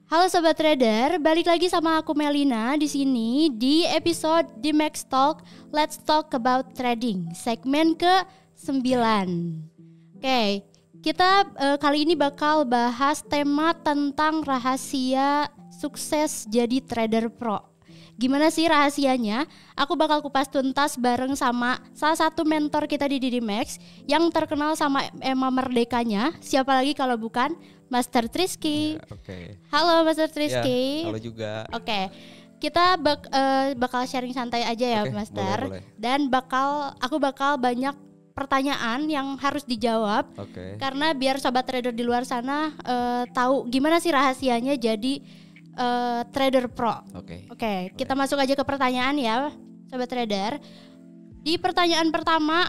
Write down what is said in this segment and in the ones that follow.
Halo Sobat Trader, balik lagi sama aku Melina di sini di episode di Max Talk Let's Talk About Trading segmen ke-9. Oke, kita kali ini bakal bahas tema tentang rahasia sukses jadi trader pro. Gimana sih rahasianya? Aku bakal kupas tuntas bareng sama salah satu mentor kita di DidiMax yang terkenal sama Emma Merdekanya. Siapa lagi kalau bukan Master Trisky. Halo Master Trisky. Halo juga. Oke. Kita bakal sharing santai aja ya Master. Boleh. Dan aku bakal banyak pertanyaan yang harus dijawab. Karena biar sobat trader di luar sana tahu gimana sih rahasianya jadi trader pro. Oke, kita masuk aja ke pertanyaan ya, sobat trader. Di pertanyaan pertama,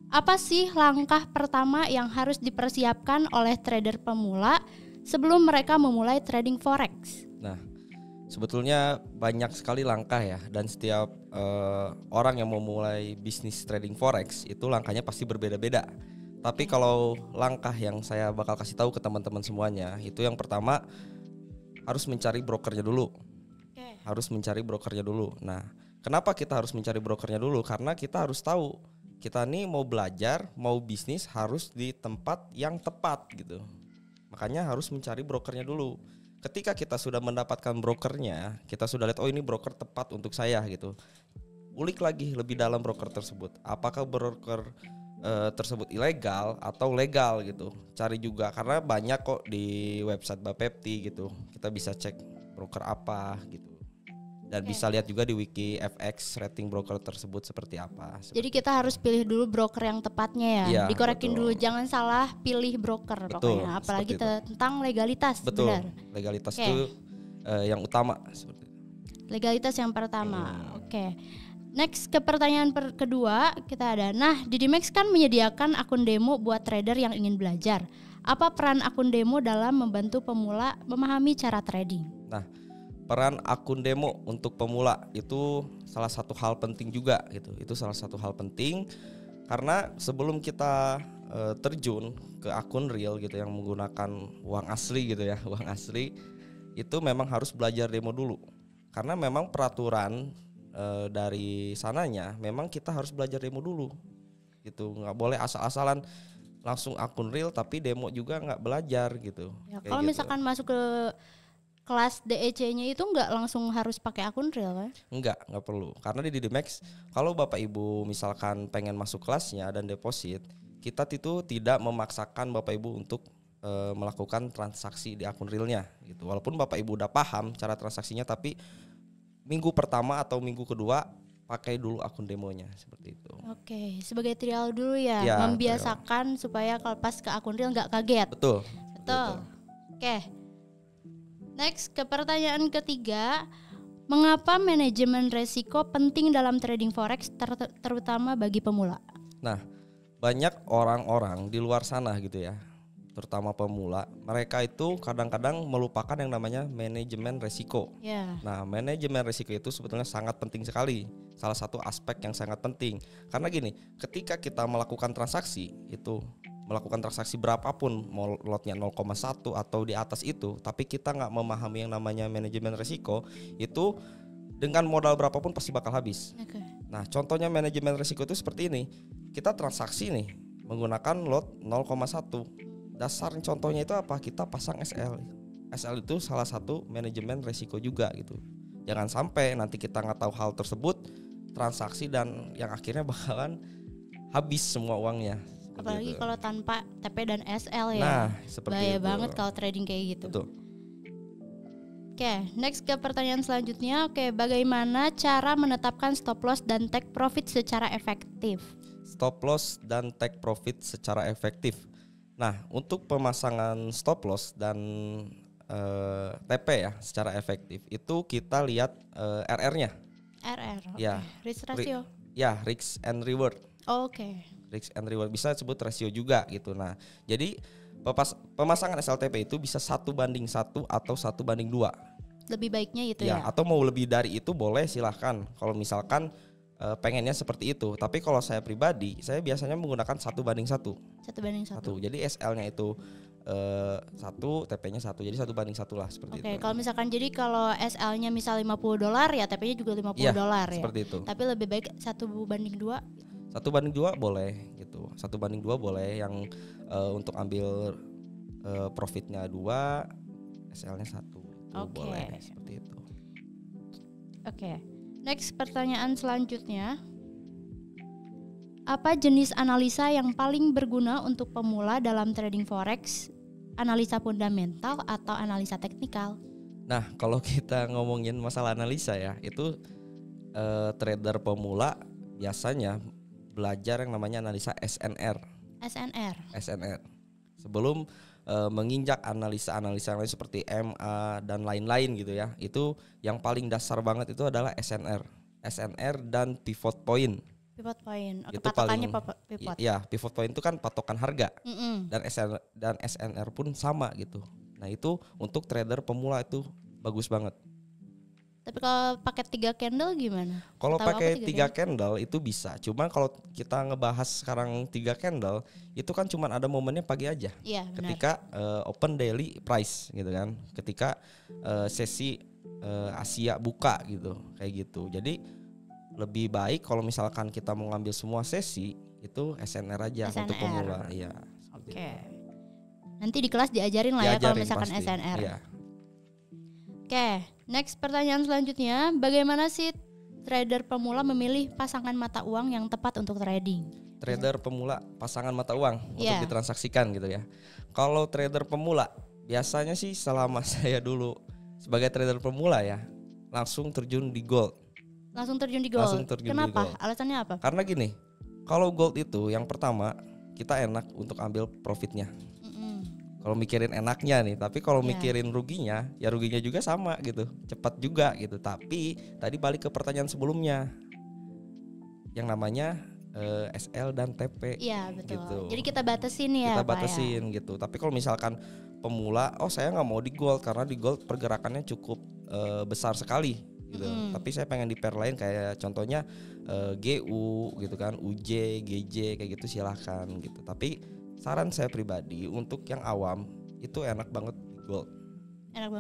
apa sih langkah pertama yang harus dipersiapkan oleh trader pemula sebelum mereka memulai trading forex? Nah, sebetulnya banyak sekali langkah ya, dan setiap orang yang mau mulai bisnis trading forex itu langkahnya pasti berbeda-beda. Tapi kalau langkah yang saya bakal kasih tahu ke teman-teman semuanya, itu yang pertama harus mencari brokernya dulu. Harus mencari brokernya dulu. Nah, kenapa kita harus mencari brokernya dulu? Karena kita harus tahu kita nih mau belajar, mau bisnis harus di tempat yang tepat gitu. Makanya harus mencari brokernya dulu. Ketika kita sudah mendapatkan brokernya, kita sudah lihat ini broker tepat untuk saya gitu. Ulik lagi lebih dalam broker tersebut. Apakah broker tersebut ilegal atau legal gitu. Cari juga karena banyak kok di website Bapepti gitu. Kita bisa cek broker apa gitu. Dan bisa lihat juga di wiki FX rating broker tersebut seperti apa. Jadi kita harus pilih dulu broker yang tepatnya ya. Dikorekin dulu, jangan salah pilih broker pokoknya. Apalagi tentang legalitas. Betul. Benar. Legalitas itu yang utama seperti itu. Legalitas yang pertama. Next ke pertanyaan kedua kita ada. Nah, DidiMax kan menyediakan akun demo buat trader yang ingin belajar. Apa peran akun demo dalam membantu pemula memahami cara trading? Nah, peran akun demo untuk pemula itu salah satu hal penting juga gitu. Itu salah satu hal penting karena sebelum kita terjun ke akun real gitu yang menggunakan uang asli gitu ya, uang asli itu memang harus belajar demo dulu. Karena memang peraturan dari sananya memang kita harus belajar demo dulu gitu, nggak boleh asal-asalan langsung akun real tapi demo juga nggak belajar gitu ya, kalau gitu. Misalkan masuk ke kelas DEC-nya itu nggak langsung harus pakai akun real kan? Nggak perlu, karena di DidiMax kalau Bapak Ibu misalkan pengen masuk kelasnya dan deposit, kita itu tidak memaksakan Bapak Ibu untuk melakukan transaksi di akun realnya gitu. Walaupun Bapak Ibu udah paham cara transaksinya, tapi minggu pertama atau minggu kedua pakai dulu akun demonya seperti itu. Sebagai trial dulu ya, membiasakan trial. Supaya kalau pas ke akun real nggak kaget. Betul. Next ke pertanyaan ketiga, mengapa manajemen resiko penting dalam trading forex terutama bagi pemula? Nah, banyak orang-orang di luar sana gitu ya, terutama pemula, mereka itu kadang-kadang melupakan yang namanya manajemen resiko. Nah, manajemen resiko itu sebetulnya sangat penting sekali. Salah satu aspek yang sangat penting. Karena gini, ketika kita melakukan transaksi itu, melakukan transaksi berapapun, mau lotnya 0,1 atau di atas itu, tapi kita nggak memahami yang namanya manajemen resiko, itu dengan modal berapapun pasti bakal habis. Nah, contohnya manajemen resiko itu seperti ini. Kita transaksi nih menggunakan lot 0,1. Dasar contohnya itu apa? Kita pasang SL. SL itu salah satu manajemen resiko juga gitu. Jangan sampai nanti kita nggak tahu hal tersebut, transaksi dan yang akhirnya bakalan habis semua uangnya. Apalagi kalau tanpa TP dan SL ya. Nah, seperti bahaya itu. Banget kalau trading kayak gitu. Betul. Next ke pertanyaan selanjutnya. Bagaimana cara menetapkan stop loss dan take profit secara efektif? Stop loss dan take profit secara efektif. Nah, untuk pemasangan stop loss dan TP ya secara efektif itu kita lihat RR-nya. Ya, risk ratio. Risk and reward. Risk and reward bisa disebut rasio juga gitu. Nah, jadi pemasangan SLTP itu bisa 1:1 atau 1:2. Lebih baiknya itu ya. Atau mau lebih dari itu boleh, silahkan. Kalau misalkan pengennya seperti itu. Tapi kalau saya pribadi, saya biasanya menggunakan 1:1. 1:1. Jadi SL-nya itu 1, TP-nya 1. Jadi 1:1 lah seperti Oke, itu. kalau misalkan jadi kalau SL-nya misal $50 ya TP-nya juga $50 Iya, ya. seperti itu. Tapi lebih baik 1:2. 1:2 boleh gitu. 1:2 boleh yang untuk ambil profitnya 2, SL-nya 1. Oke. Boleh seperti itu. Oke. Next pertanyaan selanjutnya. Apa jenis analisa yang paling berguna untuk pemula dalam trading forex? Analisa fundamental atau analisa teknikal? Nah, kalau kita ngomongin masalah analisa ya, itu trader pemula biasanya belajar yang namanya analisa SNR. SNR. Sebelum menginjak analisa-analisa lain seperti MA dan lain-lain gitu ya. Itu yang paling dasar banget itu adalah SNR dan pivot point. Pivot point. Oke, Itu patokannya paling pivot. ya, pivot point itu kan patokan harga. Mm-mm. Dan SNR pun sama gitu. Nah, itu untuk trader pemula itu bagus banget. Tapi kalau pakai 3 candle gimana? Kalau Tahu pakai apa 3 candle itu bisa. Cuma kalau kita ngebahas sekarang 3 candle itu kan cuma ada momennya pagi aja. Iya, benar. Ketika open daily price gitu kan. Ketika sesi Asia buka gitu, kayak gitu. Jadi lebih baik kalau misalkan kita mau ngambil semua sesi itu SNR aja untuk pemula. Iya. Oke. Nanti di kelas diajarin lah ya kalau misalkan pasti. SNR. Iya. Oke, next pertanyaan selanjutnya, bagaimana sih trader pemula memilih pasangan mata uang yang tepat untuk trading? Trader pemula pasangan mata uang untuk Iya. ditransaksikan gitu ya. Kalau trader pemula biasanya sih selama saya dulu sebagai trader pemula ya langsung terjun di gold. Langsung terjun di gold. Kenapa? Alasannya apa? Karena gini, kalau gold itu yang pertama kita enak untuk ambil profitnya. Kalau mikirin enaknya nih, tapi kalau mikirin ruginya, ya ruginya juga sama gitu, cepat juga gitu. Tapi tadi balik ke pertanyaan sebelumnya, yang namanya SL dan TP. Iya betul. Gitu. Jadi kita batasin ya. Kita batasin gitu. Tapi kalau misalkan pemula, saya nggak mau di gold karena di gold pergerakannya cukup besar sekali. Gitu. Tapi saya pengen di pair lain kayak contohnya GU gitu kan, UJ, GJ kayak gitu silahkan gitu. Tapi saran saya pribadi untuk yang awam itu enak banget di gold. Enak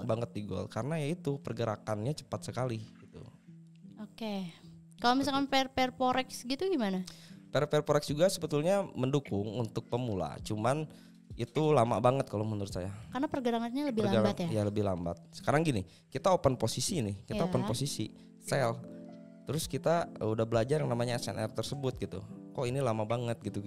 banget di gold Karena ya itu pergerakannya cepat sekali gitu. Oke. Kalau misalkan pair forex gitu gimana? Pair forex juga sebetulnya mendukung untuk pemula, cuman itu lama banget kalau menurut saya. Karena pergerakannya lebih lambat ya? Ya lebih lambat. Sekarang gini, kita open posisi nih, open posisi sell. Terus kita udah belajar yang namanya SNR tersebut gitu. Kok ini lama banget gitu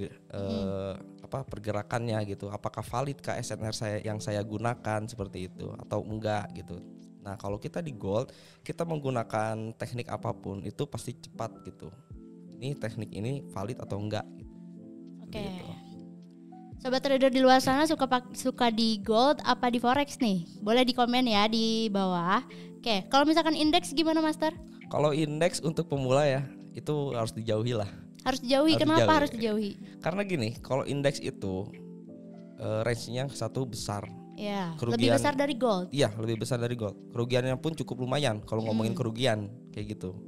pergerakannya gitu. Apakah valid kah SNR yang saya gunakan seperti itu atau enggak gitu. Nah, kalau kita di gold, kita menggunakan teknik apapun itu pasti cepat gitu. Ini teknik ini valid atau enggak gitu. Oke. Sobat trader di luar sana suka di gold apa di forex nih? Boleh di komen ya di bawah. Oke, kalau misalkan indeks gimana Master? Kalau indeks untuk pemula ya itu harus dijauhi lah. Harus dijauhi. Kenapa harus dijauhi? Karena gini, kalau indeks itu range-nya satu besar. Ya, lebih besar dari gold. Iya, lebih besar dari gold. Kerugiannya pun cukup lumayan kalau ngomongin kerugian kayak gitu.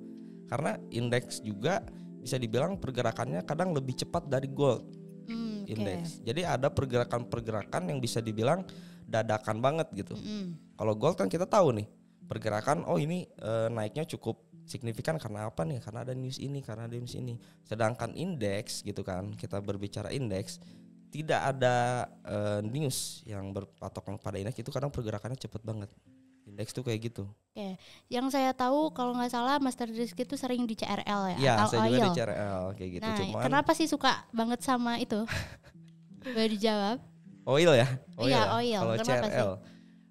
Karena indeks juga bisa dibilang pergerakannya kadang lebih cepat dari gold. Indeks. Jadi ada pergerakan-pergerakan yang bisa dibilang dadakan banget gitu. Kalau gold kan kita tahu nih pergerakan, ini naiknya cukup signifikan karena apa nih? Karena ada news ini, karena ada news ini. Sedangkan indeks gitu kan, kita berbicara indeks, tidak ada news yang berpatokan pada indeks, itu kadang pergerakannya cepet banget. Indeks tuh kayak gitu. Oke, yang saya tahu kalau nggak salah Master Rizky itu sering di CRL ya? Iya, atau saya oil. juga di CRL kayak gitu. Nah, cuman kenapa sih suka banget sama itu? Boleh dijawab? Oil ya? Iya, oil. Kalau Kenapa CRL.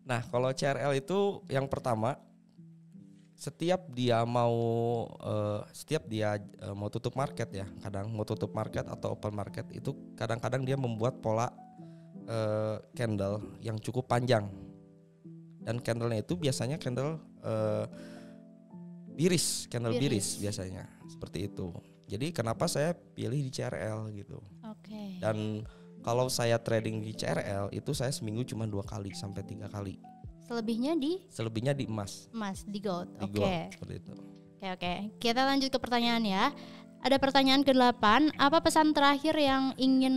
Nah, kalau CRL itu yang pertama, setiap dia mau tutup market ya, kadang mau tutup market atau open market itu kadang-kadang dia membuat pola candle yang cukup panjang. Dan candlenya itu biasanya candle biris biasanya seperti itu. Jadi kenapa saya pilih di CRL gitu. Oke. Dan kalau saya trading di CRL itu saya seminggu cuma 2 kali sampai 3 kali. Selebihnya di emas. Di gold. Oke. Seperti itu. Oke. Kita lanjut ke pertanyaan ya. ada pertanyaan ke-8, apa pesan terakhir yang ingin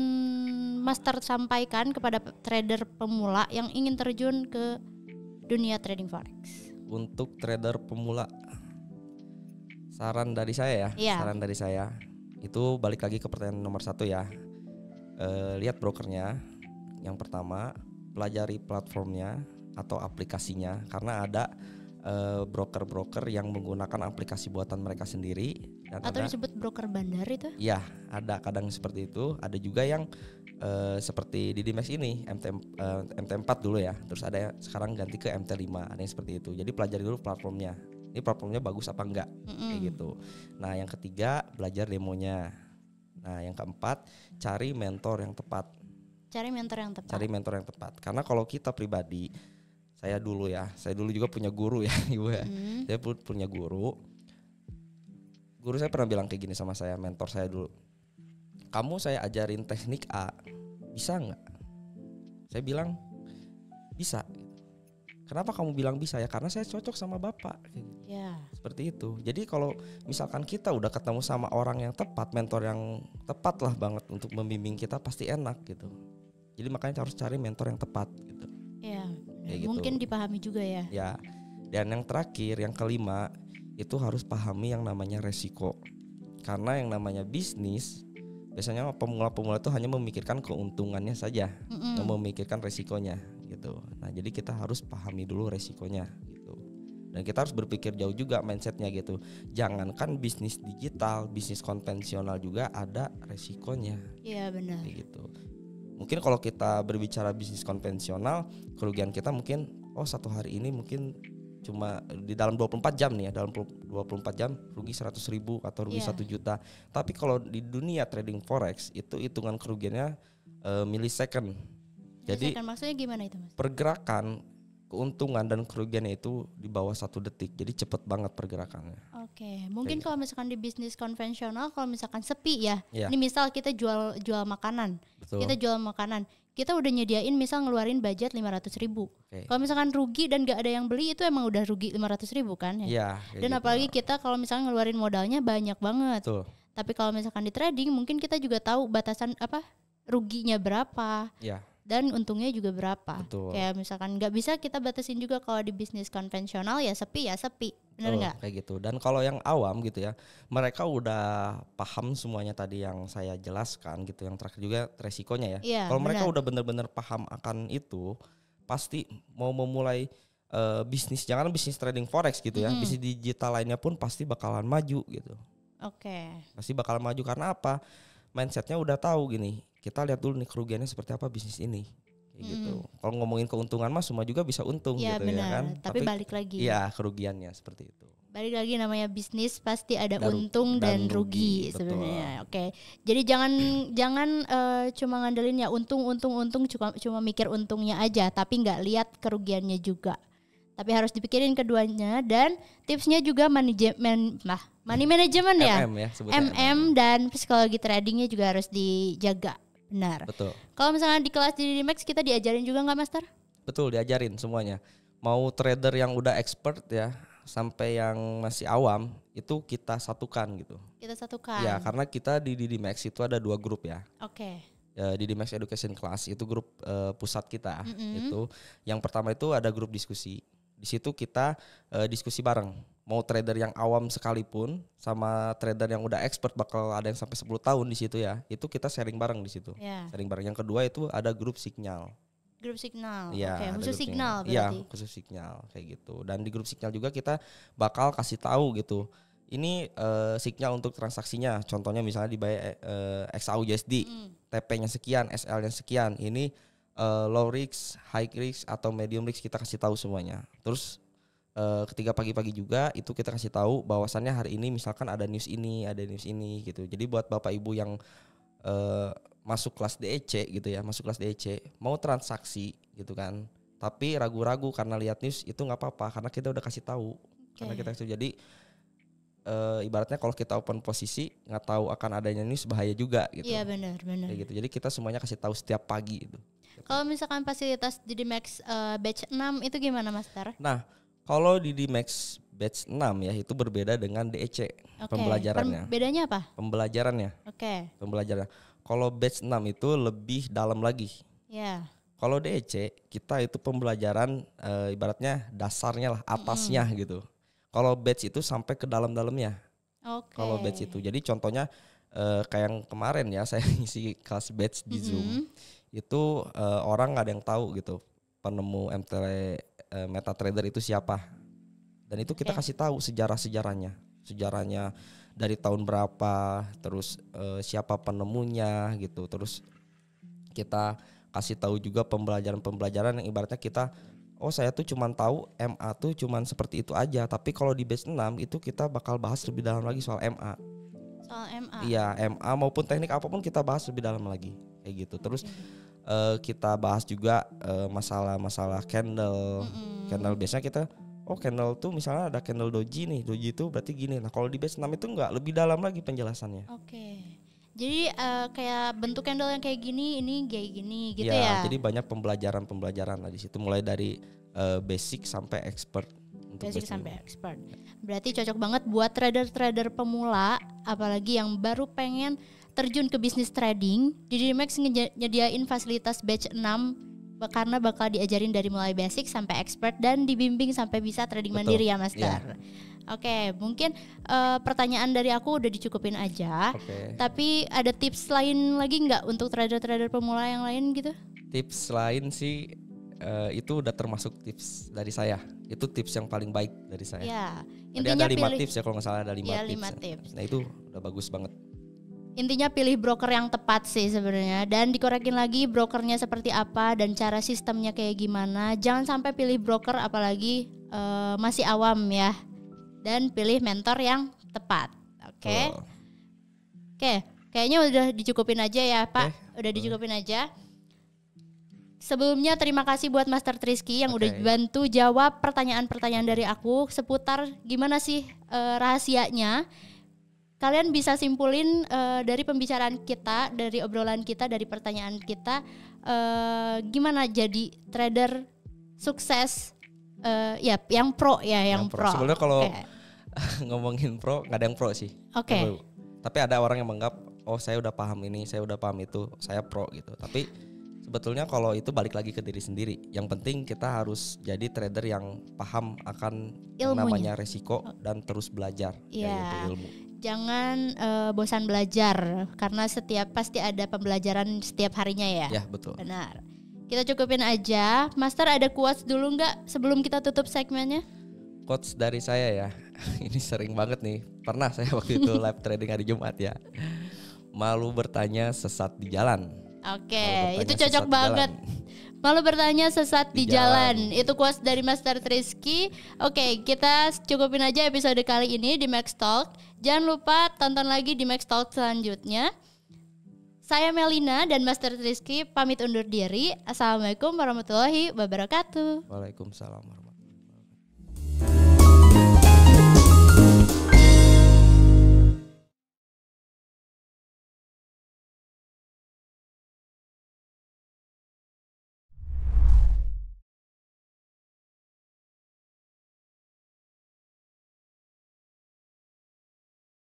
Master sampaikan kepada trader pemula yang ingin terjun ke dunia trading forex? Untuk trader pemula, saran dari saya saran dari saya itu balik lagi ke pertanyaan nomor 1 ya. Lihat brokernya. Yang pertama, pelajari platformnya atau aplikasinya, karena ada broker-broker yang menggunakan aplikasi buatan mereka sendiri dan atau disebut broker bandar itu? Ya, ada kadang seperti itu. Ada juga yang seperti di Dimex ini MT4 dulu ya. Terus ada sekarang ganti ke MT5, ada yang seperti itu. Jadi pelajari dulu platformnya. Ini platformnya bagus apa enggak, kayak gitu. Nah, yang ketiga, belajar demonya. Nah, yang keempat, cari mentor yang tepat. Cari mentor yang tepat. Karena kalau kita pribadi, saya dulu juga punya guru ya, Ibu ya. Saya punya guru. Guru saya pernah bilang kayak gini sama saya, mentor saya dulu. Kamu saya ajarin teknik A, bisa nggak? Saya bilang bisa. Kenapa kamu bilang bisa? Ya karena saya cocok sama Bapak. Ya. Seperti itu. Jadi kalau misalkan kita udah ketemu sama orang yang tepat, mentor yang tepat lah banget untuk membimbing kita, pasti enak gitu. Jadi makanya harus cari mentor yang tepat gitu. Ya, gitu. Mungkin dipahami juga ya. Ya. Dan yang terakhir, yang kelima, itu harus pahami yang namanya resiko. Karena yang namanya bisnis, biasanya pemula-pemula itu hanya memikirkan keuntungannya saja, nggak memikirkan resikonya gitu. Nah, jadi kita harus pahami dulu resikonya gitu. Dan kita harus berpikir jauh juga mindsetnya gitu. Jangankan bisnis digital, bisnis konvensional juga ada resikonya. Iya benar. Kayak gitu. Mungkin kalau kita berbicara bisnis konvensional, kerugian kita mungkin satu hari ini mungkin cuma di dalam 24 jam nih ya, dalam 24 jam rugi 100.000 atau rugi 1 juta. Tapi kalau di dunia trading forex itu hitungan kerugiannya millisecond. Jadi maksudnya gimana itu, Mas? Pergerakan keuntungan dan kerugiannya itu di bawah 1 detik. Jadi cepet banget pergerakannya. Oke, mungkin kalau misalkan di bisnis konvensional, kalau misalkan sepi ya. Iya. Ini misal kita jual makanan. Betul. Kita jual makanan. Kita udah nyediain misal ngeluarin budget 500.000. Kalau misalkan rugi dan gak ada yang beli, itu emang udah rugi 500.000 kan ya. Iya. Dan gitu. Apalagi kita kalau misalkan ngeluarin modalnya banyak banget. Betul. Tapi kalau misalkan di trading, mungkin kita juga tahu batasan ruginya berapa. Iya. Dan untungnya juga berapa. Betul. Kayak misalkan nggak bisa kita batasin juga kalau di bisnis konvensional ya sepi, bener nggak? Kayak gitu. Dan kalau yang awam gitu ya, mereka udah paham semuanya tadi yang saya jelaskan gitu. Yang terakhir juga resikonya ya. Iya, kalau mereka udah benar-benar paham akan itu, pasti mau memulai bisnis, jangan bisnis trading forex gitu ya, bisnis digital lainnya pun pasti bakalan maju gitu. Oke. Pasti bakalan maju karena apa? Mindsetnya udah tahu gini. Kita lihat dulu nih kerugiannya seperti apa bisnis ini, kayak gitu. Kalau ngomongin keuntungan mah semua juga bisa untung ya, gitu benar. ya kan. Tapi balik lagi. Iya, kerugiannya seperti itu. Balik lagi, namanya bisnis pasti ada untung dan rugi sebenarnya. Oke. Jadi jangan cuma ngandelin ya untung cuma mikir untungnya aja, tapi nggak lihat kerugiannya juga. Tapi harus dipikirin keduanya, dan tipsnya juga money management ya. MM dan psikologi tradingnya juga harus dijaga. Benar. Betul. Kalau misalnya di kelas di Dimex kita diajarin juga nggak, Master? Betul, diajarin semuanya. Mau trader yang udah expert ya, sampai yang masih awam, itu kita satukan gitu. Kita satukan. Ya, karena kita di Dimex itu ada 2 grup ya. Oke. Ya, di Dimex Education Class itu grup pusat kita. Itu yang pertama itu ada grup diskusi. Di situ kita diskusi bareng. Mau trader yang awam sekalipun sama trader yang udah expert, bakal ada yang sampai 10 tahun di situ ya. Itu kita sharing bareng di situ. Yeah. Sharing bareng. Yang kedua itu ada grup signal. Grup signal. Ya, Oke, khusus signal berarti. Iya, khusus signal kayak gitu. Dan di grup signal juga kita bakal kasih tahu gitu. Ini signal untuk transaksinya. Contohnya misalnya dibayar XAUUSD, TP-nya sekian, SL-nya sekian. Ini low risk, high risk atau medium risk, kita kasih tahu semuanya. Terus ketika pagi-pagi juga itu kita kasih tahu bahwasannya hari ini misalkan ada news ini gitu. Jadi buat Bapak Ibu yang masuk kelas DEC gitu ya, mau transaksi gitu kan, tapi ragu-ragu karena lihat news, itu nggak apa-apa karena kita udah kasih tahu. Karena kita kasih, jadi ibaratnya kalau kita open posisi nggak tahu akan adanya news, bahaya juga gitu. Iya, benar. Kayak gitu. Jadi kita semuanya kasih tahu setiap pagi itu. Kalau misalkan fasilitas di Dimex batch 6 itu gimana, Master? Nah, kalau di Dimex batch 6 ya itu berbeda dengan DEC Oke. pembelajarannya. Bedanya apa? Pembelajarannya. Oke. Pembelajaran. Kalau batch 6 itu lebih dalam lagi. Ya. Kalau DEC kita itu pembelajaran ibaratnya dasarnya lah, atasnya gitu. Kalau batch itu sampai ke dalam-dalamnya. Oke. Kalau batch itu. Jadi contohnya kayak yang kemarin ya saya ngisi kelas batch di Zoom. Itu orang nggak ada yang tahu gitu. Penemu MetaTrader itu siapa. Dan itu kita kasih tahu sejarahnya dari tahun berapa, terus siapa penemunya gitu. Terus kita kasih tahu juga pembelajaran yang ibaratnya kita saya tuh cuman tahu MA tuh cuman seperti itu aja, tapi kalau di batch 6 itu kita bakal bahas lebih dalam lagi soal MA. Soal MA. Iya, MA maupun teknik apapun kita bahas lebih dalam lagi kayak gitu. Terus kita bahas juga masalah candle. Candle biasanya kita candle tuh misalnya ada candle doji nih. Doji itu berarti gini. Nah, kalau di batch 6 itu enggak, lebih dalam lagi penjelasannya. Oke. Jadi kayak bentuk candle yang kayak gini, ini kayak gini gitu ya. Jadi banyak pembelajaran lah di situ mulai dari basic sampai expert. Basic sampai expert. Berarti cocok banget buat trader-trader pemula, apalagi yang baru pengen terjun ke bisnis trading. Di Dimax nyediain fasilitas batch 6 karena bakal diajarin dari mulai basic sampai expert dan dibimbing sampai bisa trading mandiri ya Master. Yeah. Oke, mungkin pertanyaan dari aku udah dicukupin aja. Tapi ada tips lain lagi nggak untuk trader-trader pemula yang lain gitu? Tips lain sih itu udah termasuk tips dari saya. Itu tips yang paling baik dari saya. Ya, intinya ada 5 tips ya kalau nggak salah, ada 5 tips. Nah itu udah bagus banget. Intinya pilih broker yang tepat sih sebenarnya, dan dikorekin lagi brokernya seperti apa dan cara sistemnya kayak gimana. Jangan sampai pilih broker apalagi masih awam ya. Dan pilih mentor yang tepat. Oke. Kayaknya udah dicukupin aja ya Pak. Udah dicukupin aja. Sebelumnya terima kasih buat Master Trisky yang udah bantu jawab pertanyaan-pertanyaan dari aku seputar gimana sih rahasianya. Kalian bisa simpulin dari pembicaraan kita, dari obrolan kita, dari pertanyaan kita, gimana jadi trader sukses yang pro ya, yang pro. Sebenarnya kalau ngomongin pro nggak ada yang pro sih. Tapi ada orang yang menganggap saya udah paham ini, saya udah paham itu, saya pro gitu. Tapi sebetulnya kalau itu balik lagi ke diri sendiri. Yang penting kita harus jadi trader yang paham akan yang namanya resiko dan terus belajar yaitu ilmu. Jangan bosan belajar karena pasti ada pembelajaran setiap harinya ya. Ya betul. Benar. Kita cukupin aja. Master ada quotes dulu nggak sebelum kita tutup segmennya? Quotes dari saya ya. Ini sering banget nih. Pernah saya waktu itu live trading hari Jumat ya. Malu bertanya sesat di jalan. Oke, itu cocok banget. Malu bertanya sesat di jalan. Itu quotes dari Master Trisky. Oke, kita cukupin aja episode kali ini di Max Talk. Jangan lupa tonton lagi di Max Talk selanjutnya. Saya Melina dan Master Trisky pamit undur diri. Assalamualaikum warahmatullahi wabarakatuh. Waalaikumsalam warahmatullahi wabarakatuh.